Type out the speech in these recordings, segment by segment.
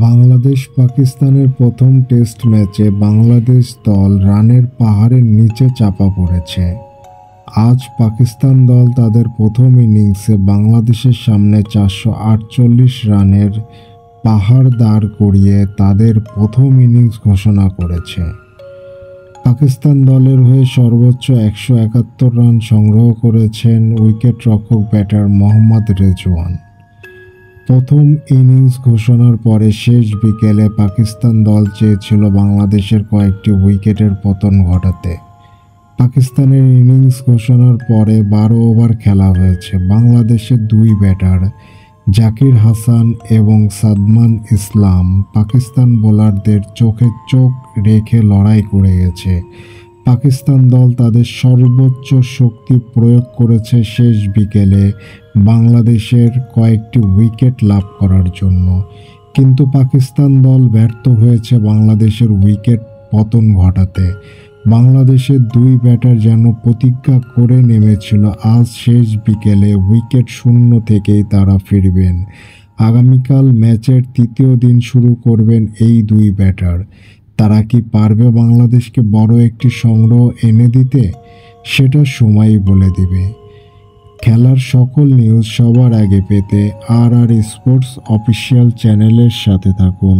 বাংলাদেশ পাকিস্তানের প্রথম টেস্ট ম্যাচে বাংলাদেশ দল রানের পাহাড়ের নিচে চাপা পড়েছে। আজ পাকিস্তান দল তাদের প্রথম ইনিংসে বাংলাদেশের সামনে 448 রানের পাহাড় দাঁড় করিয়ে তাদের প্রথম ইনিংস ঘোষণা করেছে। পাকিস্তান দলের হয়ে সর্বোচ্চ 171 রান সংগ্রহ করেছেন উইকেটরক্ষক ব্যাটার মোহাম্মদ রেজওয়ান। প্রথম ইনিংস ঘোষণার পরে শেষ বিকেলে পাকিস্তান দল চেয়েছিল বাংলাদেশের কয়েকটি উইকেটের পতন ঘটাতে। পাকিস্তানের ইনিংস ঘোষণার পরে 12 ওভার খেলা হয়েছে। বাংলাদেশের দুই ব্যাটার জাকির হাসান এবং সাদমান ইসলাম পাকিস্তান বোলারদের চোখে চোখ রেখে লড়াই করে গেছে। পাকিস্তান দল তাদের সর্বোচ্চ শক্তি প্রয়োগ করেছে শেষ বিকেলে বাংলাদেশের কয়েকটি উইকেট লাভ করার জন্য, কিন্তু পাকিস্তান দল ব্যর্থ হয়েছে বাংলাদেশের উইকেট পতন ঘটাতে। বাংলাদেশের দুই ব্যাটার যেন প্রতিজ্ঞা করে নেমেছিল আজ শেষ বিকেলে উইকেট শূন্য থেকেই তারা ফিরবেন। আগামীকাল ম্যাচের তৃতীয় দিন শুরু করবেন এই দুই ব্যাটার। তারা কি পারবে বাংলাদেশকে বড় একটি সংগ্রহ এনে দিতে? সেটা সময়ই বলে দিবে। খেলার সকল নিউজ সবার আগে পেতে আর স্পোর্টস অফিসিয়াল চ্যানেলের সাথে থাকুন,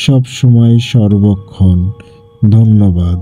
সব সময় সর্বক্ষণ। ধন্যবাদ।